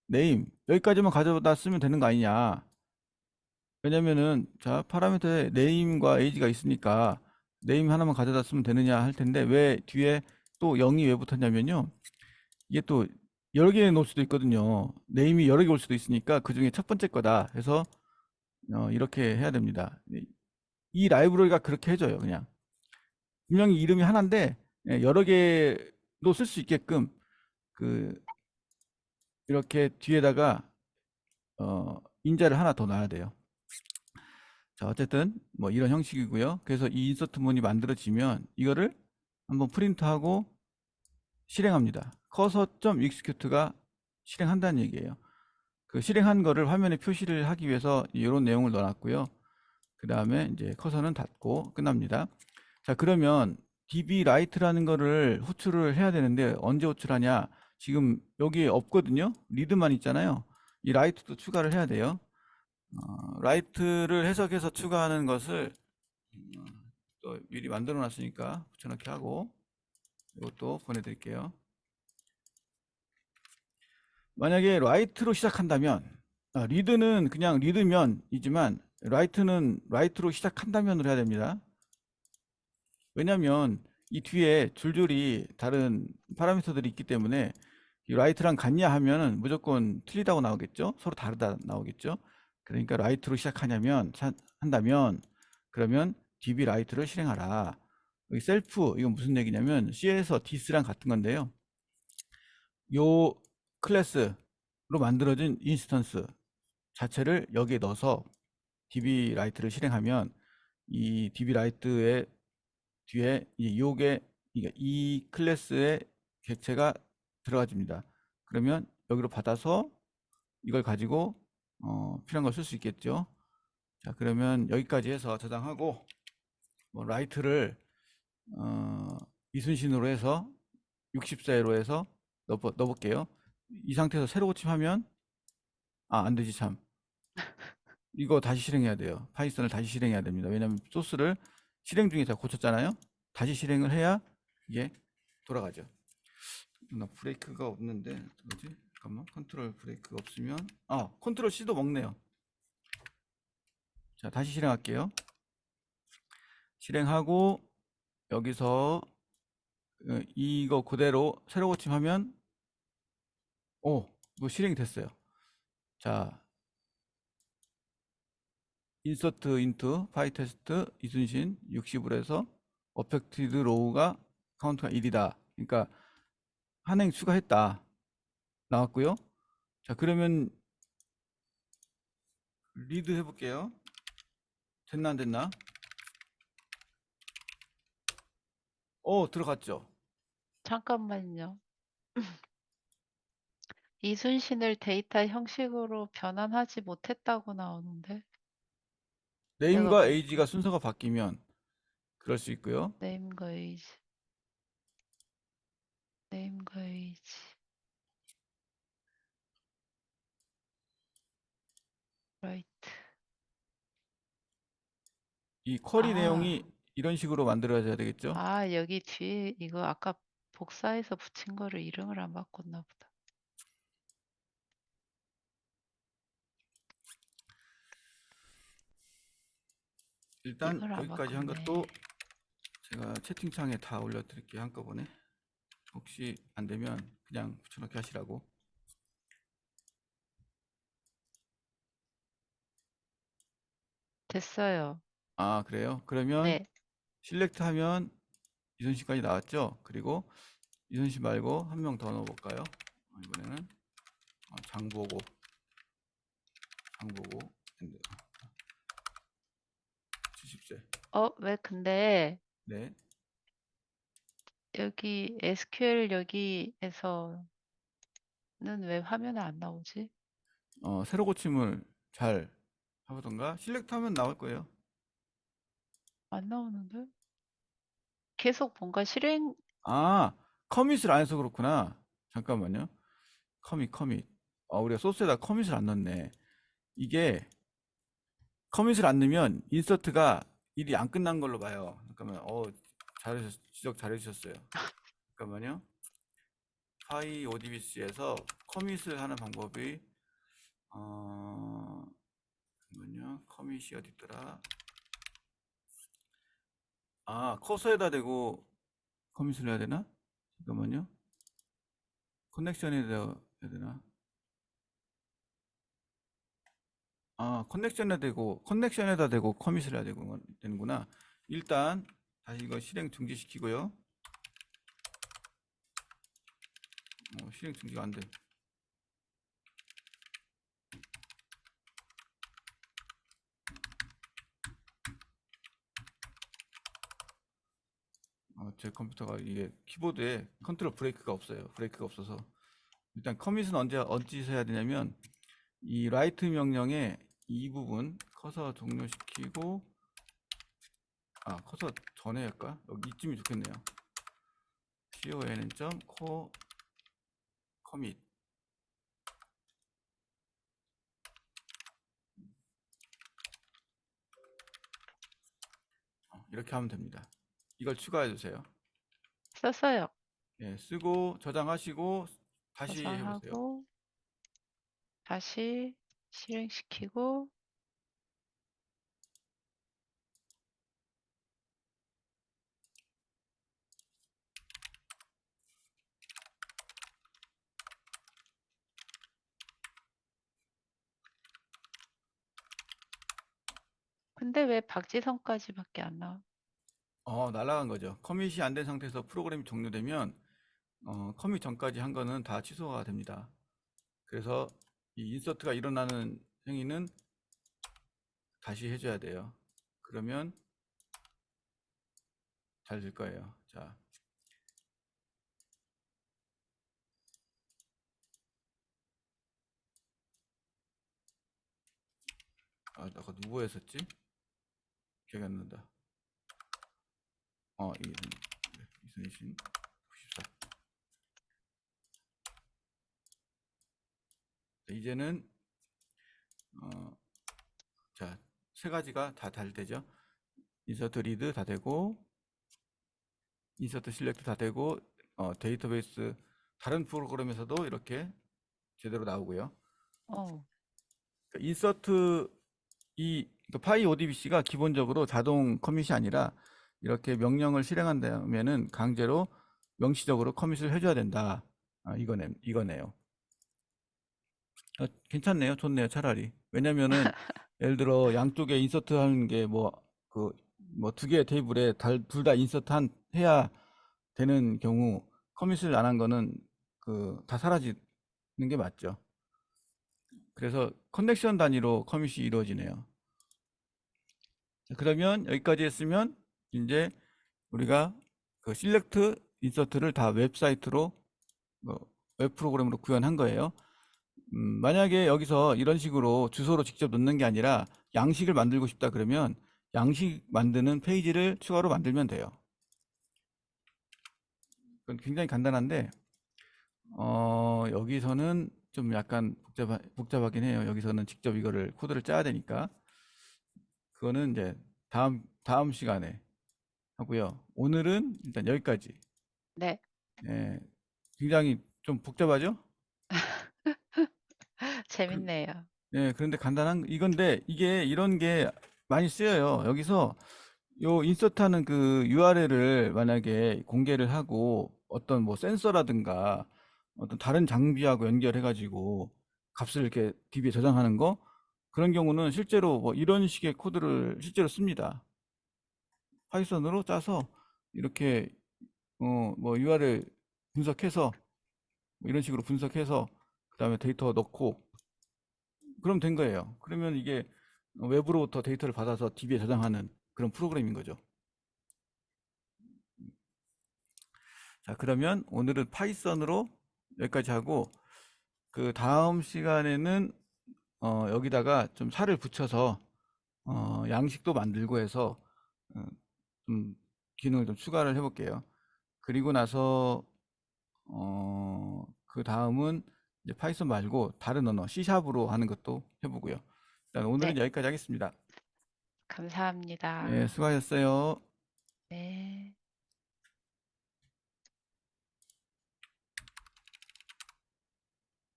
네임 여기까지만 가져다 쓰면 되는 거 아니냐. 왜냐면은 자, 파라미터에 네임과 에이지가 있으니까 네임 하나만 가져다 쓰면 되느냐 할 텐데 왜 뒤에 또 0이 왜 붙었냐면요. 이게 또 여러 개 놓을 수도 있거든요. 네임이 여러 개 올 수도 있으니까 그 중에 첫 번째 거다 해서 이렇게 해야 됩니다. 이 라이브러리가 그렇게 해줘요. 그냥 분명히 이름이 하나인데 여러 개로 쓸 수 있게끔 그 이렇게 뒤에다가 인자를 하나 더 놔야 돼요. 자, 어쨌든 뭐 이런 형식이고요. 그래서 이 인서트 문이 만들어지면 이거를 한번 프린트하고 실행합니다. cursor.execute가 실행한다는 얘기예요. 그 실행한 거를 화면에 표시를 하기 위해서 이런 내용을 넣어놨고요. 그 다음에 이제 커서는 닫고 끝납니다. 자, 그러면 db write라는 거를 호출을 해야 되는데 언제 호출하냐? 지금 여기에 없거든요. 리드만 있잖아요. 이 write도 추가를 해야 돼요. write를 해석해서 추가하는 것을 또 미리 만들어 놨으니까 붙여넣기 하고 이것도 보내드릴게요. 만약에 write로 시작한다면 리드는 그냥 리드면이지만 write는 write로 시작한다면으로 해야 됩니다. 왜냐하면 이 뒤에 줄줄이 다른 파라미터들이 있기 때문에 이 write랑 같냐 하면은 무조건 틀리다고 나오겠죠. 서로 다르다 나오겠죠. 그러니까 write로 시작하냐면 한다면 그러면 db write를 실행하라. 여기 셀프 이건 무슨 얘기냐면 C에서 this랑 같은 건데요. 요 클래스로 만들어진 인스턴스 자체를 여기에 넣어서 DB 라이트를 실행하면 이 DB 라이트의 뒤에 이 클래스의 객체가 들어가집니다. 그러면 여기로 받아서 이걸 가지고 필요한 걸 쓸 수 있겠죠. 자, 그러면 여기까지 해서 저장하고 뭐 라이트를 이순신으로 해서 60세로 해서 넣어볼게요. 이 상태에서 새로 고침하면 안 되지 참. 이거 다시 실행해야 돼요. 파이썬을 다시 실행해야 됩니다. 왜냐하면 소스를 실행 중에 다 고쳤잖아요. 다시 실행을 해야 이게 돌아가죠. 나 브레이크가 없는데 뭐지? 잠깐만. 컨트롤 브레이크가 없으면 컨트롤 C도 먹네요. 자, 다시 실행할게요. 실행하고 여기서 이거 그대로 새로 고침하면 이거 실행이 됐어요. 자, 인서트 인투 파이테스트 이순신 60으로 해서 어펙티드 로우가 카운트가 1이다. 그러니까 한 행 추가했다. 나왔고요. 자, 그러면 리드 해볼게요. 됐나 안 됐나? 들어갔죠. 잠깐만요. 이순신을 데이터 형식으로 변환하지 못했다고 나오는데 내가 네임과 뭐 에이지가 순서가 바뀌면 그럴 수 있고요. 네임과 에이지, 네임과 에이지, 라이트. 이 쿼리 아, 내용이 이런 식으로 만들어져야 되겠죠. 여기 뒤에 이거 아까 복사해서 붙인 거를 이름을 안 바꿨나 보다. 일단 이걸 안 여기까지 한 바꿨네. 것도 제가 채팅창에 다 올려드릴게요. 한꺼번에. 혹시 안 되면 그냥 붙여넣기 하시라고. 됐어요. 그래요? 그러면 네, 실렉트 하면 이순신까지 나왔죠? 그리고 이순신 말고 한 명 더 넣어볼까요? 이번에는 장보고 핸드 70세. 왜 근데 네. 여기 SQL 여기에서는 왜 화면에 안 나오지? 새로 고침을 잘 해보던가 실렉트 하면 나올 거예요. 안 나오는데? 계속 뭔가 실행, 커밋을 안 해서 그렇구나. 잠깐만요. 커밋. 우리가 소스에다 커밋을 안 넣네. 이게 커밋을 안 넣으면 인서트가 일이 안 끝난 걸로 봐요. 잠깐만. 지적 잘해주셨어요. 잠깐만요. 파이 ODBC에서 커밋을 하는 방법이 잠깐만요. 커밋이 어디 있더라? 커서에다 대고 커밋을 해야 되나? 잠깐만요. 커넥션에다 해야 되나? 커넥션에다 대고 커밋을 해야 되는구나. 일단 다시 이거 실행 중지시키고요. 실행 중지가 안 돼. 제 컴퓨터가 이게 키보드에 컨트롤 브레이크가 없어요. 브레이크가 없어서 일단 커밋은 언제 해야 되냐면 이 라이트 명령의 이 부분 커서 종료시키고 커서 전에 할까? 여기 이쯤이 좋겠네요. con.co commit 이렇게 하면 됩니다. 이걸 추가해 주세요. 썼어요. 예, 쓰고 저장하시고 다시 해보세요. 저장하고, 다시 실행시키고, 근데 왜 박지성까지밖에 안 나와? 날아간 거죠. 커밋이 안 된 상태에서 프로그램이 종료되면 커밋 전까지 한 거는 다 취소가 됩니다. 그래서 이 인서트가 일어나는 행위는 다시 해줘야 돼요. 그러면 잘 될 거예요. 자, 아까 누구 했었지? 기억이 안 난다. 이순신 94. 이제는 자, 세 가지가 다 잘 되죠. 인서트 리드 다 되고, 인서트 실렉트 다 되고, 데이터베이스 다른 프로그램에서도 이렇게 제대로 나오고요. 인서트 파이 ODBC가 기본적으로 자동 커밋이 아니라 이렇게 명령을 실행한다면은 강제로 명시적으로 커밋을 해줘야 된다. 이거네요. 괜찮네요. 좋네요. 차라리. 왜냐면은 예를 들어 양쪽에 인서트 하는 게 두 개의 테이블에 둘 다 인서트 해야 되는 경우 커밋을 안 한 거는 다 사라지는 게 맞죠. 그래서 커넥션 단위로 커밋이 이루어지네요. 자, 그러면 여기까지 했으면 이제 우리가 그 실렉트 인서트를 다 웹사이트로 웹 프로그램으로 구현한 거예요. 만약에 여기서 이런 식으로 주소로 직접 넣는 게 아니라 양식을 만들고 싶다 그러면 양식 만드는 페이지를 추가로 만들면 돼요. 그건 굉장히 간단한데 여기서는 좀 약간 복잡하긴 해요. 여기서는 직접 이거를 코드를 짜야 되니까 그거는 이제 다음 시간에 하고요. 오늘은 일단 여기까지. 네. 예, 굉장히 좀 복잡하죠? 재밌네요. 예, 그런데 간단한 이건데 이게 이런 게 많이 쓰여요. 여기서 요 인서트하는 그 URL을 만약에 공개를 하고 어떤 뭐 센서라든가 어떤 다른 장비하고 연결해 가지고 값을 이렇게 DB에 저장하는 거 그런 경우는 실제로 뭐 이런 식의 코드를 실제로 씁니다. 파이썬으로 짜서 이렇게 뭐 URL 분석해서 뭐 이런 식으로 분석해서 그다음에 데이터 넣고 그럼 된 거예요. 그러면 이게 외부로부터 데이터를 받아서 DB에 저장하는 그런 프로그램인 거죠. 자, 그러면 오늘은 파이썬으로 여기까지 하고 그 다음 시간에는 여기다가 좀 살을 붙여서 양식도 만들고 해서 어, 좀 기능을 좀 추가를 해볼게요. 그리고 나서 그 다음은 이제 파이썬 말고 다른 언어 C샵으로 하는 것도 해보고요. 일단 오늘은 네. 여기까지 하겠습니다. 감사합니다. 예, 수고하셨어요. 네.